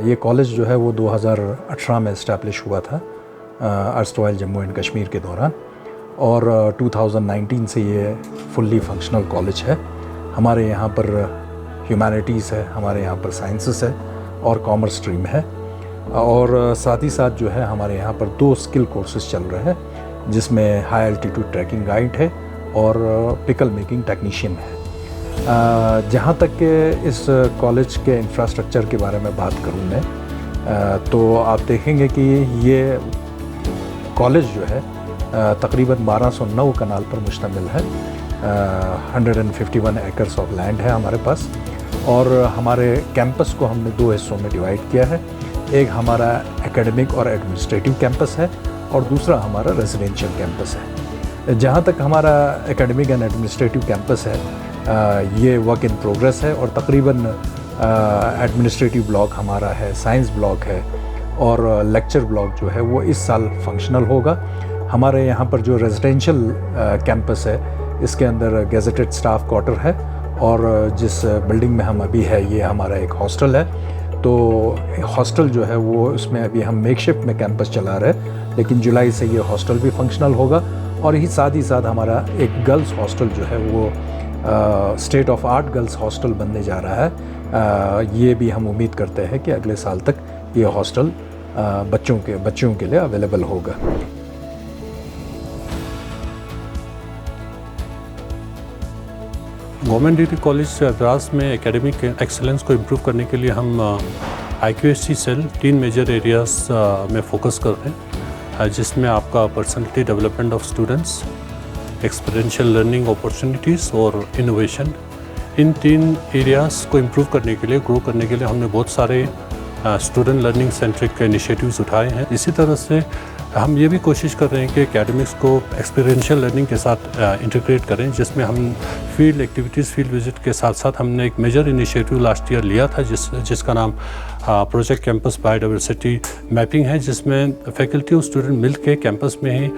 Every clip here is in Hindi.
ये कॉलेज जो है वो 2018 में इस्टेब्लिश हुआ था अर्स्टवाइल जम्मू एंड कश्मीर के दौरान, और 2019 से ये फुल्ली फंक्शनल कॉलेज है। हमारे यहाँ पर ह्यूमैनिटीज़ है, हमारे यहाँ पर साइंसेस है और कॉमर्स स्ट्रीम है, और साथ ही साथ जो है हमारे यहाँ पर 2 स्किल कोर्सेज चल रहे हैं, जिसमें हाई एल्टीट्यूड ट्रैकिंग गाइड है और पिकल मेकिंग टेक्नीशियन है। जहाँ तक कि इस कॉलेज के इंफ्रास्ट्रक्चर के बारे में बात करूँ मैं, तो आप देखेंगे कि ये कॉलेज जो है तकरीबन 1209 कनाल पर मुश्तमिल है। 151 एकर्स ऑफ लैंड है हमारे पास, और हमारे कैंपस को हमने 2 हिस्सों में डिवाइड किया है। एक हमारा एकेडमिक और एडमिनिस्ट्रेटिव कैंपस है और दूसरा हमारा रेजिडेंशियल कैंपस है। जहाँ तक हमारा एकेडमिक एंड एडमिनिस्ट्रेटिव कैंपस है, ये वर्क इन प्रोग्रेस है, और तकरीबन एडमिनिस्ट्रेटिव ब्लॉक हमारा है, साइंस ब्लॉक है और लेक्चर ब्लॉक जो है वो इस साल फंक्शनल होगा। हमारे यहाँ पर जो रेजिडेंशियल कैंपस है, इसके अंदर गेजेटेड स्टाफ क्वार्टर है, और जिस बिल्डिंग में हम अभी है ये हमारा एक हॉस्टल है। तो हॉस्टल जो है वो उसमें अभी हम मेकशिफ्ट में कैंपस चला रहे हैं, लेकिन जुलाई से ये हॉस्टल भी फंक्शनल होगा। और ही साथ हमारा एक गर्ल्स हॉस्टल जो है वो state of art girls hostel बनने जा रहा है। ये भी हम उम्मीद करते हैं कि अगले साल तक ये हॉस्टल बच्चों के लिए अवेलेबल होगा। गवर्नमेंट डिग्री कॉलेज द्रास में एकेडमिक एक्सेलेंस को इम्प्रूव करने के लिए हम IQSC सेल 3 मेजर एरियाज में फोकस कर रहे हैं, जिसमें आपका personality development of students, experiential learning opportunities और इनोवेशन। इन 3 एरियाज़ को इम्प्रूव करने के लिए, ग्रो करने के लिए हमने बहुत सारे स्टूडेंट लर्निंग सेंट्रिक इनिशिएटिव्स उठाए हैं। इसी तरह से हम ये भी कोशिश कर रहे हैं कि एकेडमिक्स को एक्सपीरियंशियल लर्निंग के साथ इंटीग्रेट करें, जिसमें हम फील्ड एक्टिविटीज़, फील्ड विजिट के साथ साथ हमने एक मेजर इनिशिएटिव लास्ट ईयर लिया था जिसका नाम प्रोजेक्ट कैंपस बायोडाइवर्सिटी मैपिंग है, जिसमें फैकल्टी और स्टूडेंट मिल के कैंपस में ही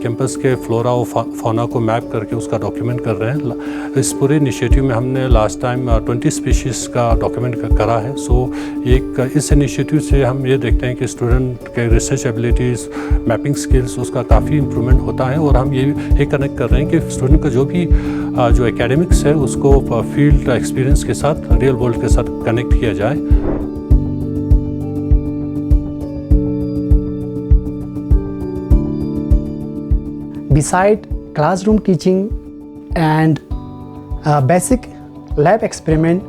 कैंपस के फ्लोरा और फौना को मैप करके उसका डॉक्यूमेंट कर रहे हैं। इस पूरे इनिशिएटिव में हमने लास्ट टाइम 20 स्पीशीज़ का डॉक्यूमेंट करा है। सो इस इनिशिएटिव से हम ये देखते हैं कि स्टूडेंट के रिसर्च एबिलिटीज़, मैपिंग स्किल्स, उसका काफ़ी इम्प्रूवमेंट होता है। और हम ये कनेक्ट कर रहे हैं कि स्टूडेंट का जो एकेडमिक्स है उसको फील्ड एक्सपीरियंस के साथ, रियल वर्ल्ड के साथ कनेक्ट किया जाए। Beside classroom teaching and basic lab experiment,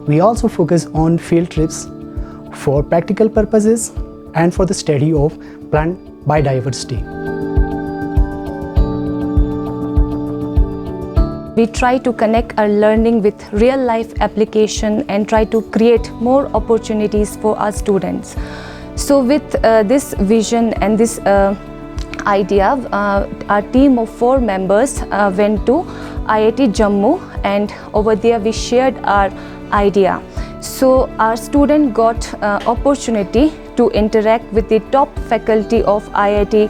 we also focus on field trips for practical purposes and for the study of plant biodiversity. We try to connect our learning with real life application and try to create more opportunities for our students. So with this vision and this idea, our team of 4 members went to IIT Jammu, and over there we shared our idea. So our student got opportunity to interact with the top faculty of IIT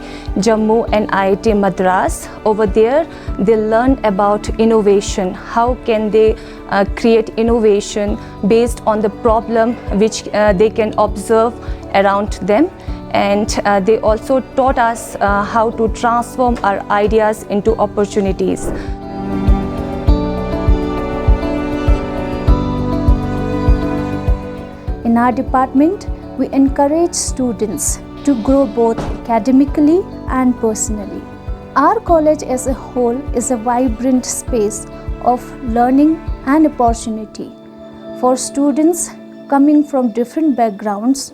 Jammu and IIT Madras. Over there they learned about innovation. How can they create innovation based on the problem which they can observe around them. And they also taught us how to transform our ideas into opportunities. In our department, we encourage students to grow both academically and personally. Our college as a whole is a vibrant space of learning and opportunity for students coming from different backgrounds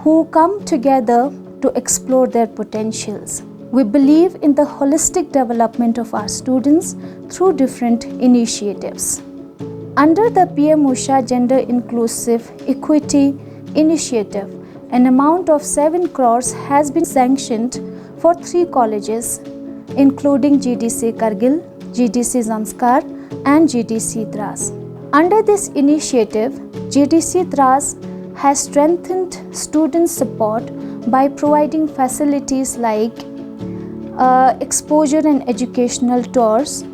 who come together to explore their potentials. We believe in the holistic development of our students through different initiatives. Under the PM Usha Gender Inclusive Equity Initiative, an amount of 7 crores has been sanctioned for 3 colleges, including GDC Kargil, GDC Zanskar, and GDC Dras. Under this initiative, GDC Dras has strengthened student support by providing facilities like exposure and educational tours,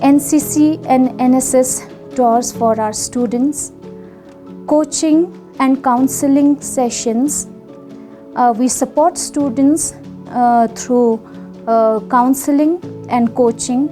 NCC and NSS tours for our students, coaching, and counseling sessions. We support students through counseling and coaching.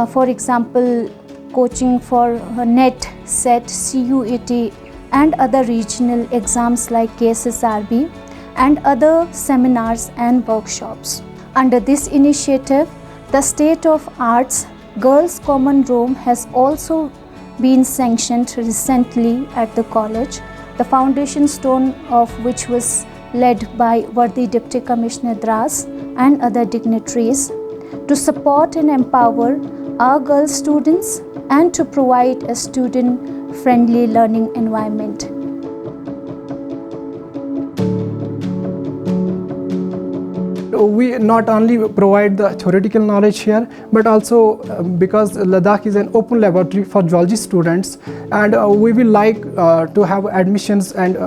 For example, coaching for NET, SET, CUET and other regional exams like KSSRB, and other seminars and workshops. Under this initiative, the State of Arts Girls Common Room has also been sanctioned recently at the college, the foundation stone of which was led by worthy Deputy Commissioner Dras and other dignitaries, to support and empower our girl students and to provide a student-friendly learning environment. We not only provide the theoretical knowledge here, but also because Ladakh is an open laboratory for geology students, and we will like to have admissions and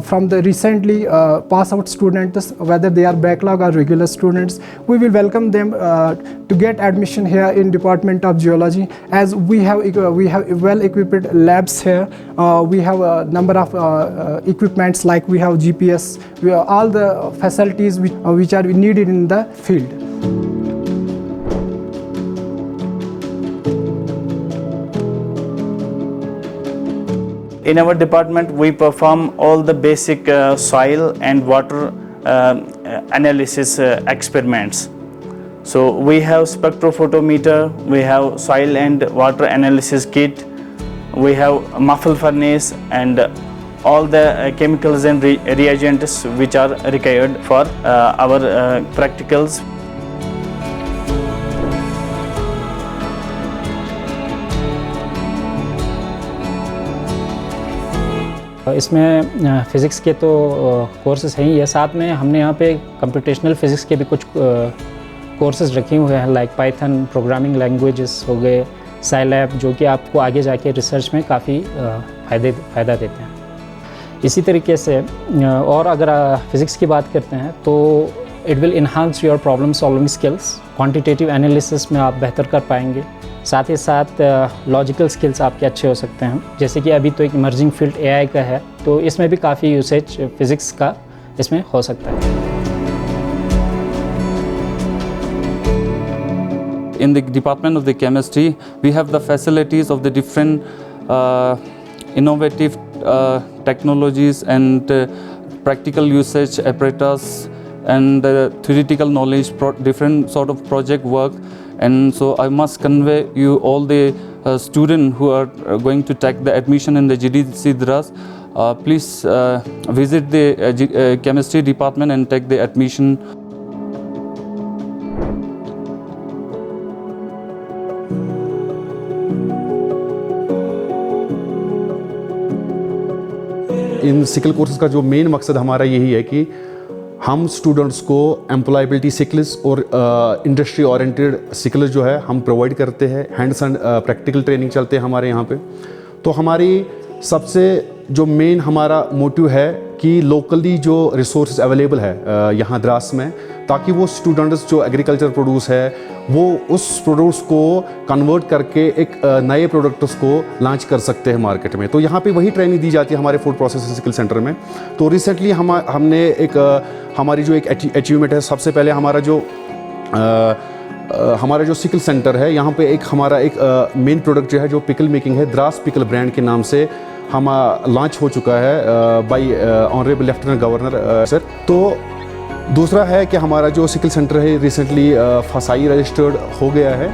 from the recently pass out students, whether they are backlog or regular students, we will welcome them to get admission here in Department of Geology, as we have well equipped labs here. We have a number of equipments, like we have GPS, we have all the facilities which are needed in the field. In our department, we perform all the basic soil and water analysis experiments. So we have spectrophotometer, we have soil and water analysis kit, we have muffle furnace and all the chemicals and reagents which are required for our practicals. इसमें फ़िज़िक्स के तो कोर्सेज हैं ही है, साथ में हमने यहाँ पे कंप्यूटेशनल फ़िज़िक्स के भी कुछ कोर्सेज रखे हुए हैं, लाइक पाइथन, प्रोग्रामिंग लैंग्वेजेस हो गए, साइलैब, जो कि आपको आगे जाके रिसर्च में काफ़ी फ़ायदा देते हैं। इसी तरीके से और अगर फ़िज़िक्स की बात करते हैं तो it will enhance your problem solving skills, quantitative analysis में आप बेहतर कर पाएंगे, साथ ही साथ लॉजिकल स्किल्स आपके अच्छे हो सकते हैं। जैसे कि अभी तो एक इमर्जिंग फील्ड एआई का है, तो इसमें भी काफ़ी यूसेज फ़िज़िक्स का इसमें हो सकता है। In the Department of the Chemistry, we have the facilities of the different innovative technologies and practical usage apparatus and theoretical knowledge, different sort of project work. And so I must convey you all the students who are going to take the admission in the GDC Dras. Please visit the chemistry department and take the admission. In sickle courses का जो मेन मकसद हमारा यही है कि हम स्टूडेंट्स को एम्प्लॉयबिलिटी सिकल्स और इंडस्ट्री ओरिएंटेड सिकल्स जो है हम प्रोवाइड करते हैं। हैंड्स ऑन प्रैक्टिकल ट्रेनिंग चलते हैं हमारे यहाँ पे। तो हमारी सबसे जो मेन हमारा मोटिव है कि लोकली जो रिसोर्स अवेलेबल है यहाँ द्रास में, ताकि वो स्टूडेंट्स जो एग्रीकल्चर प्रोड्यूस है वो उस प्रोड्यूस को कन्वर्ट करके एक नए प्रोडक्ट्स को लॉन्च कर सकते हैं मार्केट में। तो यहाँ पे वही ट्रेनिंग दी जाती है हमारे फूड प्रोसेसिंग स्किल सेंटर में। तो रिसेंटली हमने एक हमारी जो एक अचीवमेंट है, सबसे पहले हमारा जो सिकल सेंटर है, यहाँ पे एक हमारा एक मेन प्रोडक्ट जो है जो पिकल मेकिंग है, द्रास पिकल ब्रांड के नाम से हम लॉन्च हो चुका है bye honourable lieutenant governor sir. तो दूसरा है कि हमारा जो सिकल सेंटर है रिसेंटली फसाई रजिस्टर्ड हो गया है।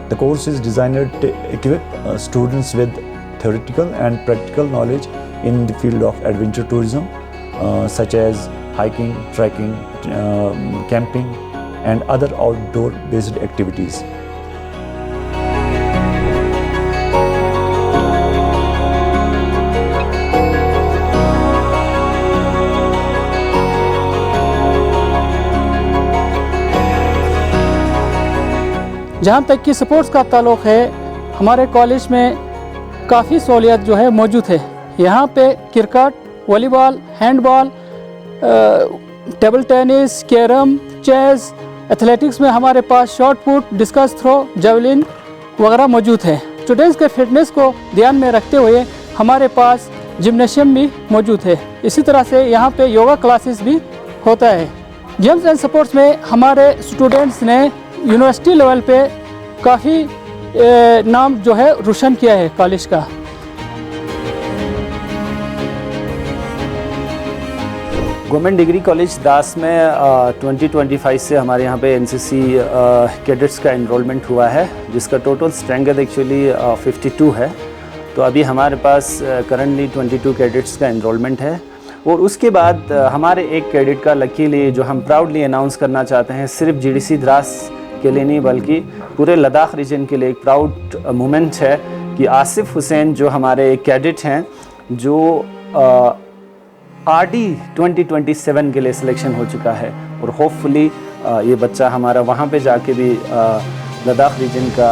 The course is designed to equip students with theoretical and practical knowledge in the field of adventure tourism, such as hiking, trekking, camping, and other outdoor-based activities. जहाँ तक कि स्पोर्ट्स का ताल्लुक़ है, हमारे कॉलेज में काफ़ी सहूलियत जो है मौजूद है। यहाँ पे cricket, volleyball, handball, table tennis, carrom, chess, athletics में हमारे पास shot put, discus throw, javelin वगैरह मौजूद है। स्टूडेंट्स के फिटनेस को ध्यान में रखते हुए हमारे पास जिम्नेशियम भी मौजूद है। इसी तरह से यहाँ पे योगा क्लासेस भी होता है। गेम्स एंड स्पोर्ट्स में हमारे स्टूडेंट्स ने यूनिवर्सिटी लेवल पे काफ़ी नाम जो है रोशन किया है कॉलेज का। गवर्नमेंट डिग्री कॉलेज दास में 2025 से हमारे यहाँ पे एनसीसी कैडेट्स का एनरोलमेंट हुआ है, जिसका टोटल स्ट्रेंथ एक्चुअली 52 है। तो अभी हमारे पास करंटली 22 कैडेट्स का एनरोलमेंट है। और उसके बाद हमारे एक कैडेट का लकीली जो हम प्राउडली अनाउंस करना चाहते हैं, सिर्फ जीडीसी द्रास के लिए नहीं बल्कि पूरे लद्दाख रीजन के लिए एक प्राउड मोमेंट है कि आसिफ हुसैन जो हमारे एक कैडेट हैं जो आरडी 2027 के लिए सिलेक्शन हो चुका है। और होपफुली ये बच्चा हमारा वहाँ पे जाके भी लद्दाख रीजन का,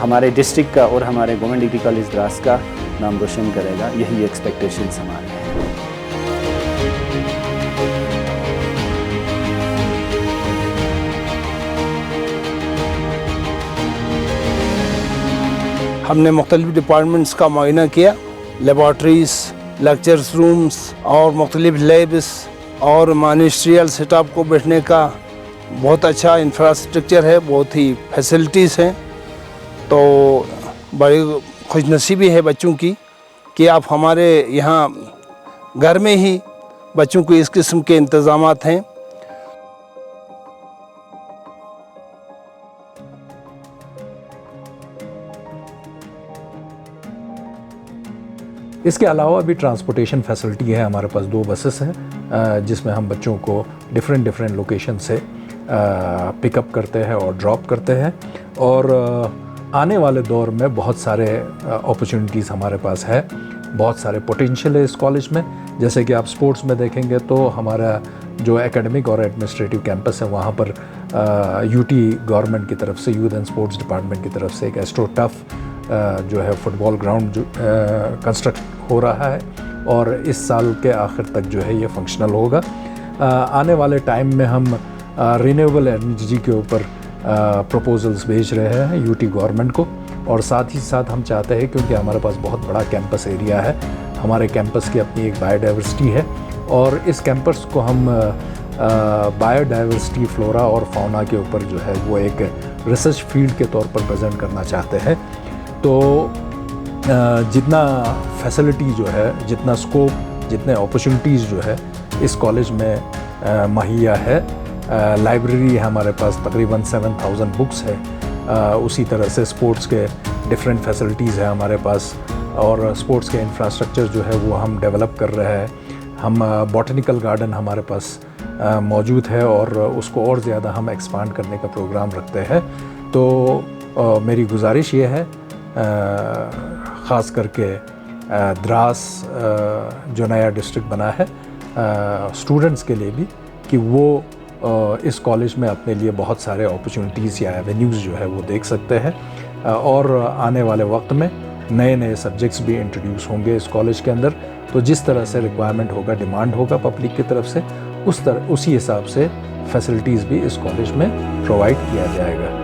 हमारे डिस्ट्रिक्ट का और हमारे गवर्नमेंट डिग्री कॉलेज द्रास का नाम रोशन करेगा। यही एक्सपेक्टेशंस हमारे हैं। हमने मुख्तलिफ डिपार्टमेंट्स का मुआयना किया, लेबॉर्ट्रीज़, लेक्चर्स रूम्स और मुख्तलिफ लैब्स और मिनिस्ट्रियल सेटअप को बैठने का बहुत अच्छा इंफ्रास्ट्रक्चर है, बहुत ही फैसिलिटीज़ हैं। तो बड़ी खुशनसीबी है बच्चों की कि आप हमारे यहाँ घर में ही बच्चों को इस किस्म के इंतज़ामात हैं। इसके अलावा भी ट्रांसपोर्टेशन फैसिलिटी है। हमारे पास 2 बसेस हैं जिसमें हम बच्चों को डिफरेंट लोकेशन से पिकअप करते हैं और ड्रॉप करते हैं। और आने वाले दौर में बहुत सारे अपॉर्चुनिटीज़ हमारे पास है, बहुत सारे पोटेंशियल है इस कॉलेज में। जैसे कि आप स्पोर्ट्स में देखेंगे तो हमारा जो एकेडमिक और एडमिनिस्ट्रेटिव कैंपस है वहाँ पर यूटी गवर्नमेंट की तरफ से, यूथ एंड स्पोर्ट्स डिपार्टमेंट की तरफ से एक एस्ट्रो टफ जो है फुटबॉल ग्राउंड जो कंस्ट्रक्ट हो रहा है और इस साल के आखिर तक जो है ये फंक्शनल होगा। आने वाले टाइम में हम रिन्यूएबल एनर्जी के ऊपर प्रपोजल्स भेज रहे हैं यूटी गवर्नमेंट को। और साथ ही साथ हम चाहते हैं, क्योंकि हमारे पास बहुत बड़ा कैंपस एरिया है, हमारे कैंपस की अपनी एक बायोडाइवर्सिटी है और इस कैंपस को हम बायोडाइवर्सिटी, फ्लोरा और फाउना के ऊपर जो है वो एक रिसर्च फील्ड के तौर पर प्रेजेंट करना चाहते हैं। तो जितना फैसिलिटी जो है, जितना स्कोप, जितने अपॉर्चुनिटीज़ जो है इस कॉलेज में मुहैया है। लाइब्रेरी है हमारे पास, तकरीबन 7000 बुक्स है। उसी तरह से स्पोर्ट्स के डिफरेंट फैसिलिटीज़ है हमारे पास और स्पोर्ट्स के इंफ्रास्ट्रक्चर जो है वो हम डेवलप कर रहे हैं। हम बॉटनिकल गार्डन हमारे पास मौजूद है और उसको और ज़्यादा हम एक्सपांड करने का प्रोग्राम रखते हैं। तो मेरी गुजारिश ये है ख़ास करके द्रास जो नया डिस्ट्रिक्ट बना है स्टूडेंट्स के लिए भी, कि वो इस कॉलेज में अपने लिए बहुत सारे अपॉर्चुनिटीज़ या एवेन्यूज़ जो है वो देख सकते हैं। और आने वाले वक्त में नए सब्जेक्ट्स भी इंट्रोड्यूस होंगे इस कॉलेज के अंदर। तो जिस तरह से रिक्वायरमेंट होगा, डिमांड होगा पब्लिक की तरफ से, उसी हिसाब से फैसिलिटीज़ भी इस कॉलेज में प्रोवाइड किया जाएगा।